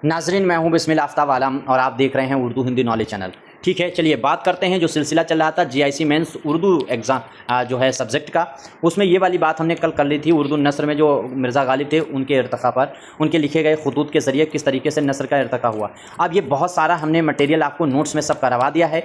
नाजरीन, मैं हूं बिस्मिल आफ्ताब आलम और आप देख रहे हैं उर्दू हिंदी नॉलेज चैनल। ठीक है, चलिए बात करते हैं जो सिलसिला चल रहा था जीआईसी मेंस उर्दू एग्ज़ाम जो है सब्जेक्ट का, उसमें ये वाली बात हमने कल कर ली थी। उर्दू नस्र में जो मिर्ज़ा गालिब थे उनके इर्तिका पर उनके लिखे गए खुतूत के ज़रिए किस तरीके से नस्र का इर्तिका हुआ। अब ये बहुत सारा हमने मटेरियल आपको नोट्स में सब करवा दिया है।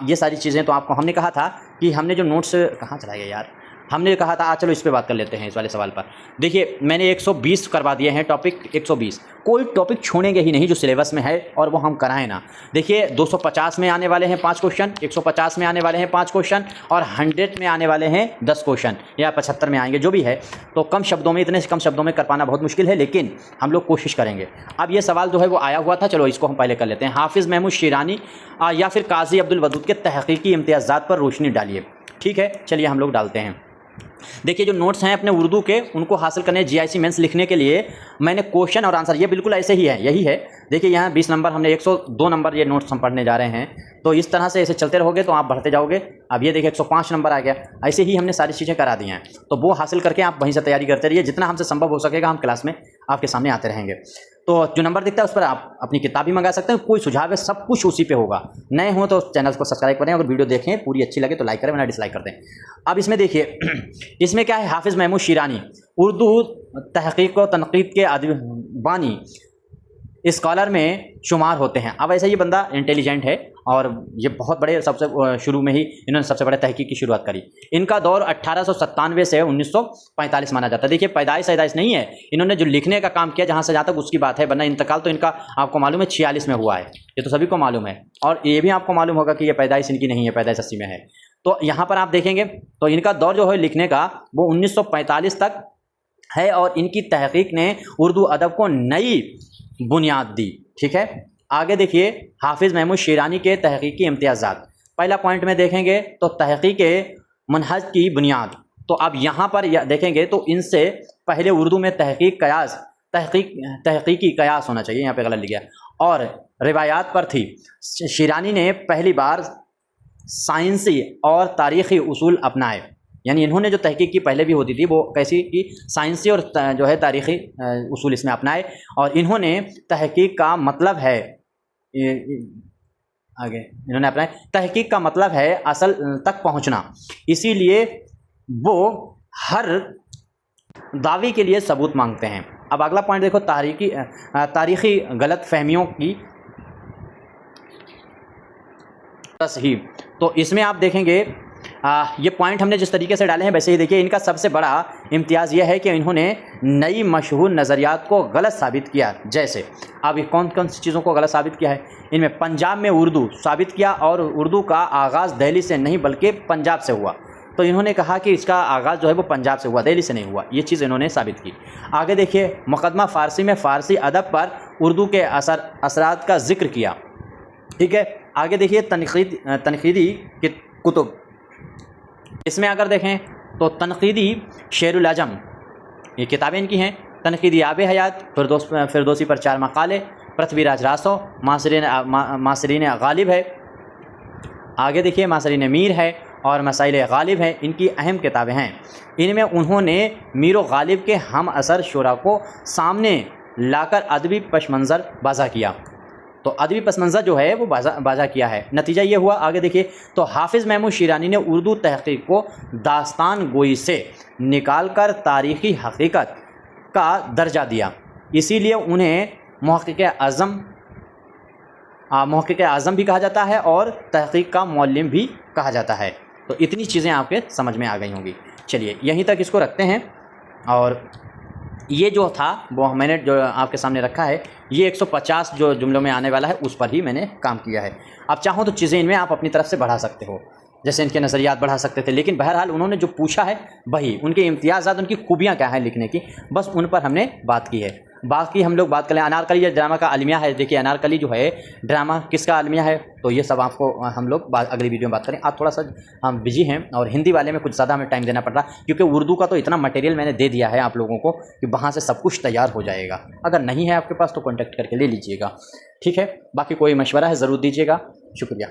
ये सारी चीज़ें तो आपको हमने कहा था कि हमने जो नोट्स कहाँ चला गया यार, हमने कहा था चलो इस पे बात कर लेते हैं इस वाले सवाल पर। देखिए मैंने 120 करवा दिए हैं टॉपिक, 120 कोई टॉपिक छोड़ेंगे ही नहीं जो सिलेबस में है और वो हम कराएं ना। देखिए 250 में आने वाले हैं 5 क्वेश्चन, 150 में आने वाले हैं 5 क्वेश्चन और 100 में आने वाले हैं 10 क्वेश्चन या 75 में आएंगे जो भी है। तो कम शब्दों में, इतने कम शब्दों में कर पाना बहुत मुश्किल है, लेकिन हम लोग कोशिश करेंगे। अब ये सवाल जो है वो आया हुआ था, चलो इसको हम पहले कर लेते हैं। हाफिज़ महमूद शिरानी या फिर काजी अब्दुल वदूद के तहकीकी इम्तियाज़ात पर रोशनी डालिए। ठीक है, चलिए हम लोग डालते हैं। देखिए जो नोट्स हैं अपने उर्दू के, उनको हासिल करने जीआईसी मेंस लिखने के लिए मैंने क्वेश्चन और आंसर ये बिल्कुल ऐसे ही है, यही है। देखिए यहाँ 20 नंबर, हमने 102 नंबर ये नोट्स हम पढ़ने जा रहे हैं। तो इस तरह से ऐसे चलते रहोगे तो आप बढ़ते जाओगे। अब ये देखिए 105 नंबर आ गया। ऐसे ही हमने सारी चीज़ें करा दी हैं, तो वो हासिल करके आप वहीं से तैयारी करते रहिए। जितना हमसे संभव हो सकेगा हम क्लास में आपके सामने आते रहेंगे। तो जो नंबर दिखता है उस पर आप अपनी किताब भी मंगा सकते हैं। कोई सुझाव है, सब कुछ उसी पे होगा। नए हो तो चैनल को सब्सक्राइब करें, अगर वीडियो देखें पूरी अच्छी लगे तो लाइक करें, वरना डिसलाइक कर दें। अब इसमें देखिए इसमें क्या है, हाफिज़ महमूद शिरानी उर्दू तहकीक व तनकीद के बानी स्कॉलर में शुमार होते हैं। अब ऐसा ये बंदा इंटेलिजेंट है और ये बहुत बड़े, सबसे शुरू में ही इन्होंने सबसे बड़े तहकीक की शुरुआत करी। इनका दौर 1897 से 1945 माना जाता है। देखिए पैदाइश नहीं है, इन्होंने जो लिखने का काम किया जहाँ से जहाँ तक उसकी बात है, वरना इंतकाल तो इनका आपको मालूम है 46 में हुआ है, ये तो सभी को मालूम है। और ये भी आपको मालूम होगा कि ये पैदाइश इनकी नहीं है, पैदाइश 80 में है। तो यहाँ पर आप देखेंगे तो इनका दौर जो है लिखने का वो 1945 तक है और इनकी तहकीक ने उर्दू अदब को नई बुनियाद दी। ठीक है, आगे देखिए हाफिज़ महमूद शिरानी के तहकीकी इम्तियाज़ात। पहला पॉइंट में देखेंगे तो तहकीक मनहज की बुनियाद। तो अब यहाँ पर देखेंगे तो इनसे पहले उर्दू में तहकीकी कयास होना चाहिए, यहाँ पे गलत लिखा और रिवायात पर थी। शिरानी ने पहली बार साइंसी और तारीख़ी उसूल अपनाए, यानी इन्होंने जो तहकीक की पहले भी होती थी वो कैसी कि साइंसी और जो है तारीख़ी उसूल इसमें अपनाए। और इन्होंने तहकीक का मतलब है, आगे इन्होंने अपनाए, तहकीक का मतलब है असल तक पहुंचना, इसीलिए वो हर दावे के लिए सबूत मांगते हैं। अब अगला पॉइंट देखो, तारीख़ी गलत फहमियों की तसहीह। तो इसमें आप देखेंगे ये पॉइंट हमने जिस तरीके से डाले हैं वैसे ही देखिए। इनका सबसे बड़ा इम्तियाज़ यह है कि इन्होंने नई मशहूर नज़रियात को गलत साबित किया। जैसे अब ये कौन कौन सी चीज़ों को गलत साबित किया है, इनमें पंजाब में उर्दू साबित किया और उर्दू का आगाज़ दिल्ली से नहीं बल्कि पंजाब से हुआ। तो इन्होंने कहा कि इसका आगाज़ जो है वो पंजाब से हुआ, दिल्ली से नहीं हुआ। ये चीज़ इन्होंने साबित की। आगे देखिए मुकदमा फ़ारसी में फ़ारसी अदब पर उर्दू के असरात का जिक्र किया। ठीक है, आगे देखिए तनकीदी कुतुब। इसमें अगर देखें तो तनकीदी शेरुल आजम, ये किताबें इनकी हैं। तनकीदी आब हयात, फिरदौसी पर 4 मकाले, पृथ्वीराज रासो, मासरीन गालिब है। आगे देखिए मासरीन मीर है और मसाइल गालिब है, इनकी अहम किताबें हैं। इनमें उन्होंने मीर गालिब के हम असर शुरा को सामने लाकर अदबी पस मंज़र बाज़ा किया। तो अदबी पस मंज़र जो है वो बाज़ा किया है। नतीजा ये हुआ, आगे देखिए तो हाफिज़ महमूद शिरानी ने उर्दू तहकीक को दास्तान गोई से निकालकर तारीख़ी हकीकत का दर्जा दिया, इसीलिए उन्हें मुहक़्क़िक़ आज़म भी कहा जाता है और तहकीक का मौल्लिम भी कहा जाता है। तो इतनी चीज़ें आपके समझ में आ गई होंगी। चलिए यहीं तक इसको रखते हैं। और ये जो था वो मैंने जो आपके सामने रखा है, ये 150 जो जुमलों में आने वाला है उस पर ही मैंने काम किया है। अब चाहो तो चीज़ें इनमें आप अपनी तरफ से बढ़ा सकते हो, जैसे इनके नज़रियात बढ़ा सकते थे, लेकिन बहरहाल उन्होंने जो पूछा है वही, उनके इम्तियाज़ात, उनकी खूबियाँ क्या हैं लिखने की, बस उन पर हमने बात की है। बाकी हम लोग बात करें अनारकली या ड्रामा का अलमिया है। देखिए अनारकली जो है ड्रामा किसका अलमिया है, तो ये सब आपको हम लोग अगली वीडियो में बात करें। आप थोड़ा सा हम बिजी हैं और हिंदी वाले में कुछ ज़्यादा हमें टाइम देना पड़ रहा, क्योंकि उर्दू का तो इतना मटेरियल मैंने दे दिया है आप लोगों को कि वहाँ से सब कुछ तैयार हो जाएगा। अगर नहीं है आपके पास तो कॉन्टैक्ट करके ले लीजिएगा। ठीक है, बाकी कोई मशवरा है ज़रूर दीजिएगा। शुक्रिया।